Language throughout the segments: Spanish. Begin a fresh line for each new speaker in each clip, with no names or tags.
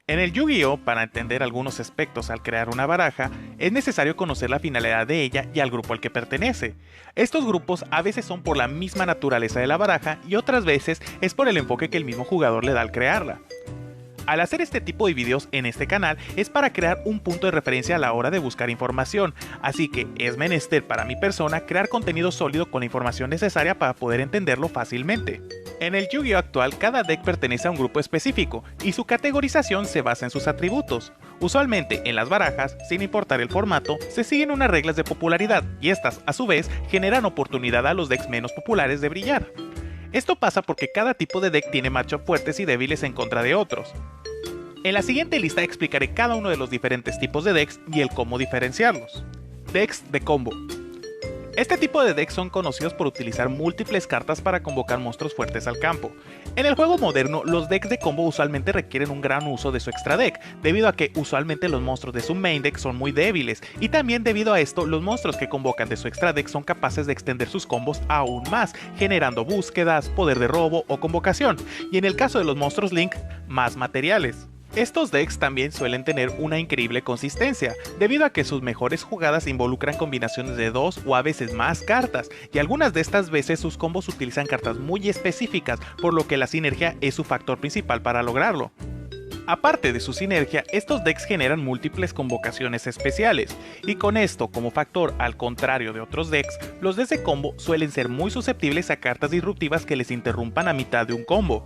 En el Yu-Gi-Oh, para entender algunos aspectos al crear una baraja, es necesario conocer la finalidad de ella y al grupo al que pertenece. Estos grupos a veces son por la misma naturaleza de la baraja y otras veces es por el enfoque que el mismo jugador le da al crearla. Al hacer este tipo de videos en este canal es para crear un punto de referencia a la hora de buscar información, así que es menester para mi persona crear contenido sólido con la información necesaria para poder entenderlo fácilmente. En el Yu-Gi-Oh actual, cada deck pertenece a un grupo específico y su categorización se basa en sus atributos. Usualmente en las barajas, sin importar el formato, se siguen unas reglas de popularidad y estas, a su vez, generan oportunidad a los decks menos populares de brillar. Esto pasa porque cada tipo de deck tiene matchup fuertes y débiles en contra de otros. En la siguiente lista explicaré cada uno de los diferentes tipos de decks y el cómo diferenciarlos. Decks de combo. Este tipo de decks son conocidos por utilizar múltiples cartas para convocar monstruos fuertes al campo. En el juego moderno, los decks de combo usualmente requieren un gran uso de su extra deck, debido a que usualmente los monstruos de su main deck son muy débiles, y también debido a esto, los monstruos que convocan de su extra deck son capaces de extender sus combos aún más, generando búsquedas, poder de robo o convocación, y en el caso de los monstruos Link, más materiales. Estos decks también suelen tener una increíble consistencia, debido a que sus mejores jugadas involucran combinaciones de 2 o a veces más cartas, y algunas de estas veces sus combos utilizan cartas muy específicas, por lo que la sinergia es su factor principal para lograrlo. Aparte de su sinergia, estos decks generan múltiples convocaciones especiales, y con esto como factor al contrario de otros decks, los decks de combo suelen ser muy susceptibles a cartas disruptivas que les interrumpan a mitad de un combo.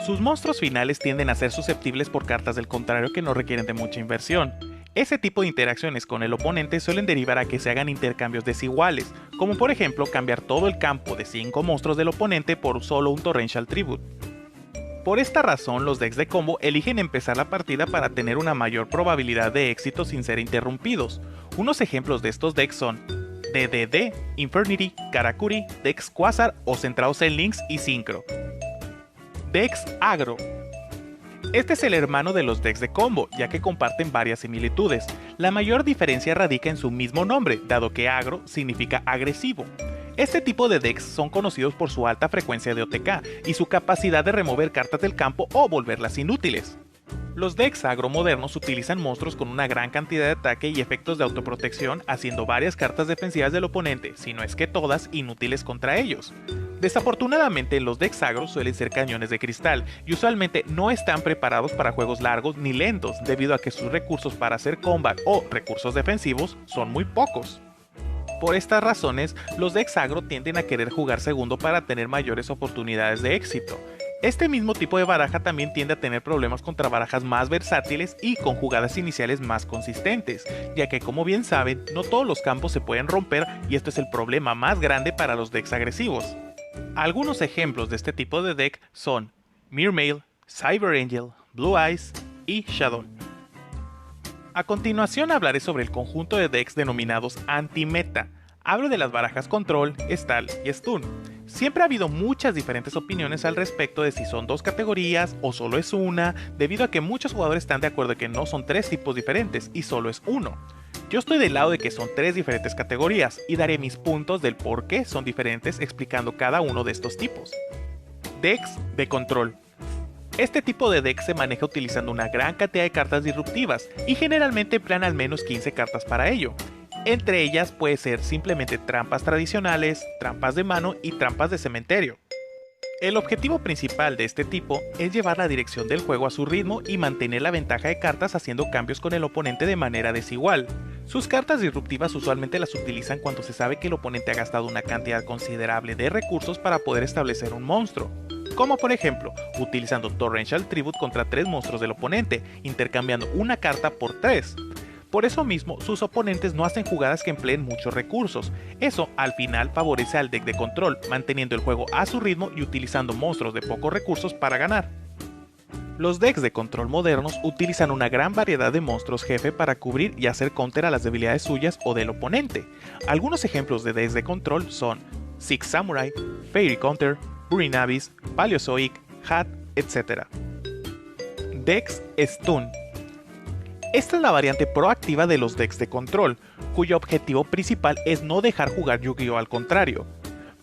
Sus monstruos finales tienden a ser susceptibles por cartas del contrario que no requieren de mucha inversión. Ese tipo de interacciones con el oponente suelen derivar a que se hagan intercambios desiguales, como por ejemplo cambiar todo el campo de 5 monstruos del oponente por solo un Torrential Tribute. Por esta razón, los decks de combo eligen empezar la partida para tener una mayor probabilidad de éxito sin ser interrumpidos. Unos ejemplos de estos decks son DDD, Infernity, Karakuri, decks Quasar o centrados en Lynx y Synchro. Decks Agro. Este es el hermano de los decks de combo, ya que comparten varias similitudes. La mayor diferencia radica en su mismo nombre, dado que agro significa agresivo. Este tipo de decks son conocidos por su alta frecuencia de OTK y su capacidad de remover cartas del campo o volverlas inútiles. Los decks agro modernos utilizan monstruos con una gran cantidad de ataque y efectos de autoprotección, haciendo varias cartas defensivas del oponente, si no es que todas, inútiles contra ellos. Desafortunadamente, los decks agro suelen ser cañones de cristal y usualmente no están preparados para juegos largos ni lentos, debido a que sus recursos para hacer combat o recursos defensivos son muy pocos. Por estas razones, los decks agro tienden a querer jugar segundo para tener mayores oportunidades de éxito. Este mismo tipo de baraja también tiende a tener problemas contra barajas más versátiles y con jugadas iniciales más consistentes, ya que como bien saben, no todos los campos se pueden romper y esto es el problema más grande para los decks agresivos. Algunos ejemplos de este tipo de deck son Mirmail, Cyber Angel, Blue Eyes y Shadow. A continuación hablaré sobre el conjunto de decks denominados anti-meta. Hablo de las barajas Control, Stall y Stun. Siempre ha habido muchas diferentes opiniones al respecto de si son dos categorías o solo es una, debido a que muchos jugadores están de acuerdo que no son tres tipos diferentes y solo es uno. Yo estoy del lado de que son tres diferentes categorías y daré mis puntos del por qué son diferentes explicando cada uno de estos tipos. Decks de control. Este tipo de deck se maneja utilizando una gran cantidad de cartas disruptivas y generalmente emplean al menos 15 cartas para ello. Entre ellas puede ser simplemente trampas tradicionales, trampas de mano y trampas de cementerio. El objetivo principal de este tipo es llevar la dirección del juego a su ritmo y mantener la ventaja de cartas haciendo cambios con el oponente de manera desigual. Sus cartas disruptivas usualmente las utilizan cuando se sabe que el oponente ha gastado una cantidad considerable de recursos para poder establecer un monstruo. Como por ejemplo, utilizando Torrential Tribute contra 3 monstruos del oponente, intercambiando una carta por 3. Por eso mismo, sus oponentes no hacen jugadas que empleen muchos recursos. Eso, al final, favorece al deck de control, manteniendo el juego a su ritmo y utilizando monstruos de pocos recursos para ganar. Los decks de control modernos utilizan una gran variedad de monstruos jefe para cubrir y hacer counter a las debilidades suyas o del oponente. Algunos ejemplos de decks de control son Six Samurai, Fairy Counter, Burning Abyss, Paleozoic, Hat, etc. Decks Stun. Esta es la variante proactiva de los decks de control, cuyo objetivo principal es no dejar jugar Yu-Gi-Oh al contrario.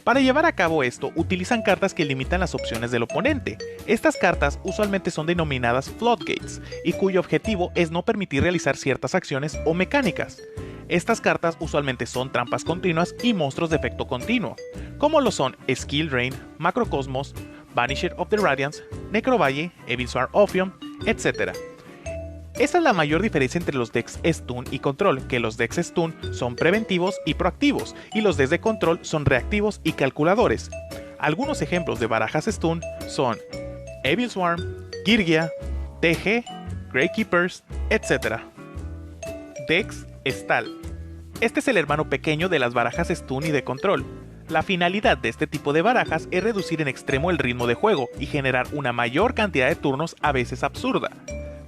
Para llevar a cabo esto, utilizan cartas que limitan las opciones del oponente. Estas cartas usualmente son denominadas floodgates, y cuyo objetivo es no permitir realizar ciertas acciones o mecánicas. Estas cartas usualmente son trampas continuas y monstruos de efecto continuo, como lo son Skill Drain, Macrocosmos, Vanisher of the Radiance, Necrovalle, Evilsward Ophion, etc. Esa es la mayor diferencia entre los decks Stun y Control, que los decks Stun son preventivos y proactivos, y los decks de Control son reactivos y calculadores. Algunos ejemplos de barajas Stun son Evilswarm, Girgia, TG, Greykeepers, etc. Decks Stall. Este es el hermano pequeño de las barajas Stun y de Control. La finalidad de este tipo de barajas es reducir en extremo el ritmo de juego y generar una mayor cantidad de turnos, a veces absurda.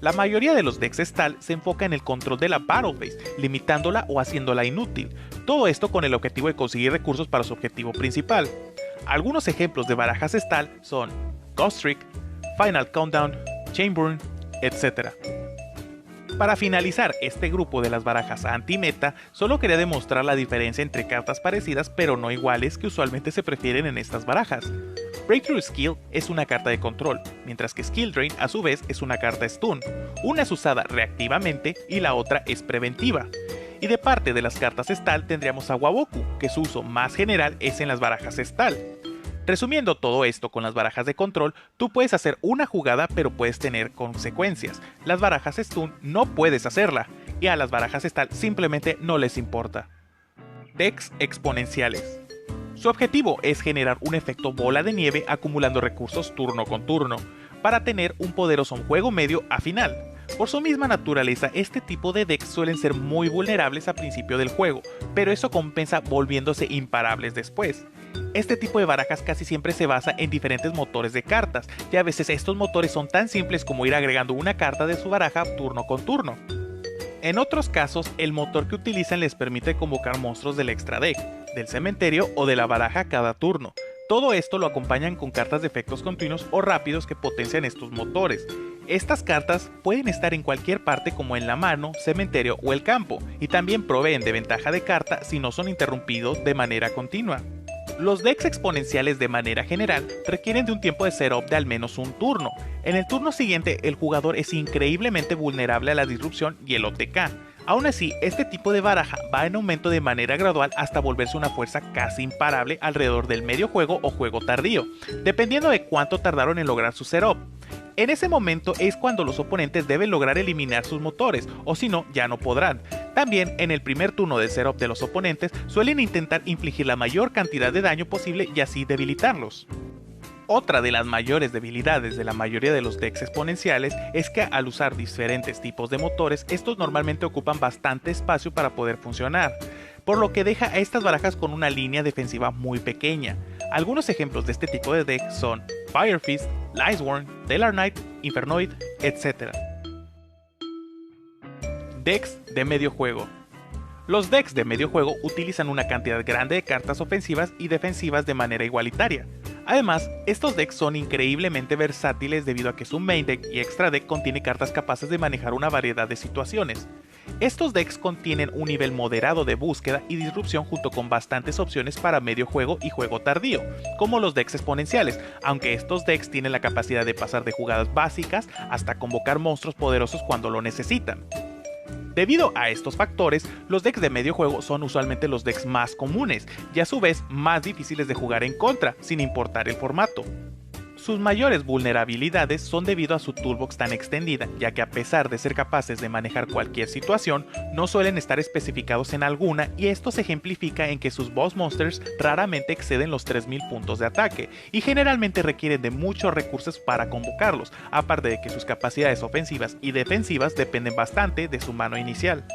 La mayoría de los decks Stall se enfoca en el control de la Battle Phase, limitándola o haciéndola inútil, todo esto con el objetivo de conseguir recursos para su objetivo principal. Algunos ejemplos de barajas Stall son Ghost Trick, Final Countdown, Chainburn, etc. Para finalizar este grupo de las barajas anti-meta, solo quería demostrar la diferencia entre cartas parecidas pero no iguales que usualmente se prefieren en estas barajas. Breakthrough Skill es una carta de control, mientras que Skill Drain a su vez es una carta stun. Una es usada reactivamente y la otra es preventiva. Y de parte de las cartas Stall tendríamos a Waboku, que su uso más general es en las barajas Stall. Resumiendo todo esto con las barajas de control, tú puedes hacer una jugada pero puedes tener consecuencias. Las barajas Stun no puedes hacerla, y a las barajas Stall simplemente no les importa. Decks exponenciales. Su objetivo es generar un efecto bola de nieve acumulando recursos turno con turno, para tener un poderoso juego medio a final. Por su misma naturaleza, este tipo de decks suelen ser muy vulnerables al principio del juego, pero eso compensa volviéndose imparables después. Este tipo de barajas casi siempre se basa en diferentes motores de cartas, y a veces estos motores son tan simples como ir agregando una carta de su baraja turno con turno. En otros casos, el motor que utilizan les permite convocar monstruos del extra deck, del cementerio o de la baraja cada turno. Todo esto lo acompañan con cartas de efectos continuos o rápidos que potencian estos motores. Estas cartas pueden estar en cualquier parte como en la mano, cementerio o el campo, y también proveen de ventaja de carta si no son interrumpidos de manera continua. Los decks exponenciales de manera general requieren de un tiempo de setup de al menos un turno. En el turno siguiente el jugador es increíblemente vulnerable a la disrupción y el OTK. Aún así, este tipo de baraja va en aumento de manera gradual hasta volverse una fuerza casi imparable alrededor del medio juego o juego tardío, dependiendo de cuánto tardaron en lograr su setup. En ese momento es cuando los oponentes deben lograr eliminar sus motores, o si no, ya no podrán. También en el primer turno de setup de los oponentes suelen intentar infligir la mayor cantidad de daño posible y así debilitarlos. Otra de las mayores debilidades de la mayoría de los decks exponenciales es que al usar diferentes tipos de motores, estos normalmente ocupan bastante espacio para poder funcionar, por lo que deja a estas barajas con una línea defensiva muy pequeña. Algunos ejemplos de este tipo de deck son Fire Fist, Lightsworn, Tellar Knight, Infernoid, etc. Decks de medio juego. Los decks de medio juego utilizan una cantidad grande de cartas ofensivas y defensivas de manera igualitaria. Además, estos decks son increíblemente versátiles debido a que su main deck y extra deck contiene cartas capaces de manejar una variedad de situaciones. Estos decks contienen un nivel moderado de búsqueda y disrupción junto con bastantes opciones para medio juego y juego tardío, como los decks exponenciales, aunque estos decks tienen la capacidad de pasar de jugadas básicas hasta convocar monstruos poderosos cuando lo necesitan. Debido a estos factores, los decks de medio juego son usualmente los decks más comunes y a su vez más difíciles de jugar en contra, sin importar el formato. Sus mayores vulnerabilidades son debido a su toolbox tan extendida, ya que a pesar de ser capaces de manejar cualquier situación, no suelen estar especificados en alguna, y esto se ejemplifica en que sus boss monsters raramente exceden los 3000 puntos de ataque, y generalmente requieren de muchos recursos para convocarlos, aparte de que sus capacidades ofensivas y defensivas dependen bastante de su mano inicial.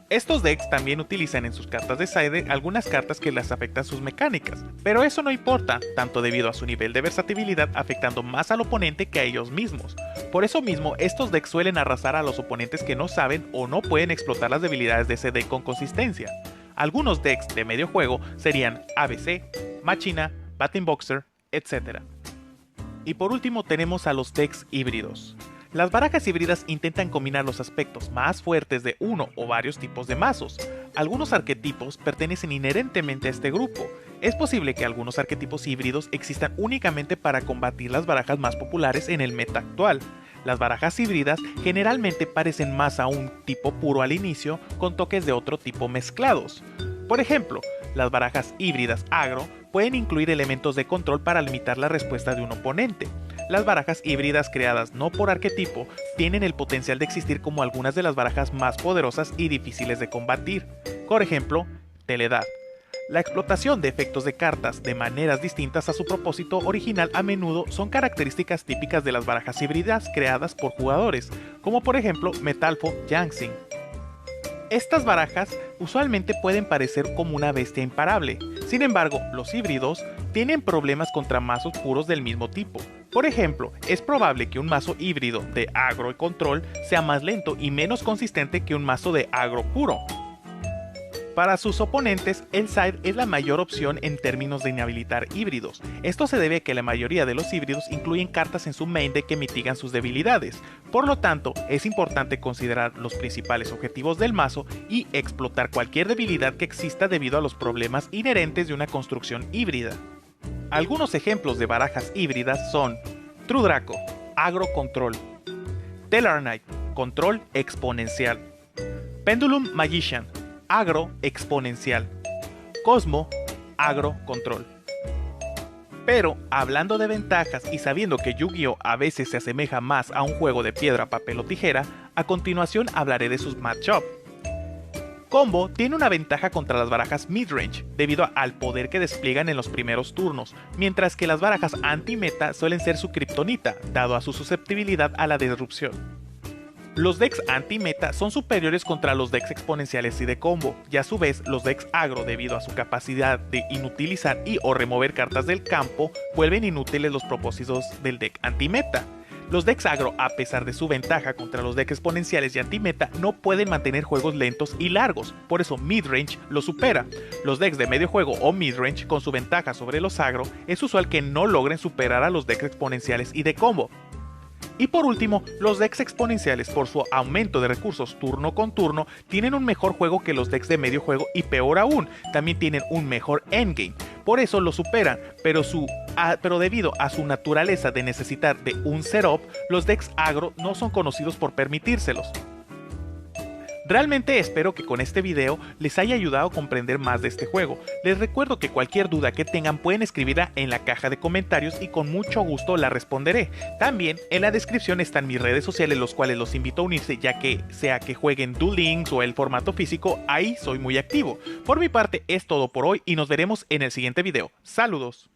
Estos decks también utilizan en sus cartas de side algunas cartas que les afectan sus mecánicas, pero eso no importa, tanto debido a su nivel de versatilidad afectando más al oponente que a ellos mismos. Por eso mismo, estos decks suelen arrasar a los oponentes que no saben o no pueden explotar las debilidades de ese deck con consistencia. Algunos decks de medio juego serían ABC, Machina, Batting Boxer, etc. Y por último tenemos a los decks híbridos. Las barajas híbridas intentan combinar los aspectos más fuertes de uno o varios tipos de mazos. Algunos arquetipos pertenecen inherentemente a este grupo. Es posible que algunos arquetipos híbridos existan únicamente para combatir las barajas más populares en el meta actual. Las barajas híbridas generalmente parecen más a un tipo puro al inicio, con toques de otro tipo mezclados. Por ejemplo, las barajas híbridas agro pueden incluir elementos de control para limitar la respuesta de un oponente. Las barajas híbridas creadas no por arquetipo tienen el potencial de existir como algunas de las barajas más poderosas y difíciles de combatir. Por ejemplo, Teledad. La explotación de efectos de cartas de maneras distintas a su propósito original a menudo son características típicas de las barajas híbridas creadas por jugadores, como por ejemplo Metalfo Yangtze. Estas barajas usualmente pueden parecer como una bestia imparable. Sin embargo, los híbridos tienen problemas contra mazos puros del mismo tipo. Por ejemplo, es probable que un mazo híbrido de agro y control sea más lento y menos consistente que un mazo de agro puro. Para sus oponentes, el Scythe es la mayor opción en términos de inhabilitar híbridos. Esto se debe a que la mayoría de los híbridos incluyen cartas en su main deck que mitigan sus debilidades. Por lo tanto, es importante considerar los principales objetivos del mazo y explotar cualquier debilidad que exista debido a los problemas inherentes de una construcción híbrida. Algunos ejemplos de barajas híbridas son True Draco, agro control; Tellar Knight, control exponencial; Pendulum Magician, agro exponencial; Cosmo, agro control. Pero, hablando de ventajas y sabiendo que Yu-Gi-Oh! A veces se asemeja más a un juego de piedra, papel o tijera, a continuación hablaré de sus matchup. Combo tiene una ventaja contra las barajas midrange debido al poder que despliegan en los primeros turnos, mientras que las barajas anti-meta suelen ser su kriptonita, dado a su susceptibilidad a la disrupción. Los decks anti-meta son superiores contra los decks exponenciales y de combo, y a su vez los decks agro, debido a su capacidad de inutilizar y o remover cartas del campo, vuelven inútiles los propósitos del deck anti-meta. Los decks agro, a pesar de su ventaja contra los decks exponenciales y anti-meta, no pueden mantener juegos lentos y largos, por eso midrange los supera. Los decks de medio juego o midrange, con su ventaja sobre los agro, es usual que no logren superar a los decks exponenciales y de combo. Y por último, los decks exponenciales, por su aumento de recursos turno con turno, tienen un mejor juego que los decks de medio juego y peor aún, también tienen un mejor endgame. Por eso lo superan, pero debido a su naturaleza de necesitar de un setup, los decks agro no son conocidos por permitírselos. Realmente espero que con este video les haya ayudado a comprender más de este juego. Les recuerdo que cualquier duda que tengan pueden escribirla en la caja de comentarios y con mucho gusto la responderé. También en la descripción están mis redes sociales, los cuales los invito a unirse, ya que sea que jueguen Duel Links o el formato físico, ahí soy muy activo. Por mi parte es todo por hoy y nos veremos en el siguiente video. ¡Saludos!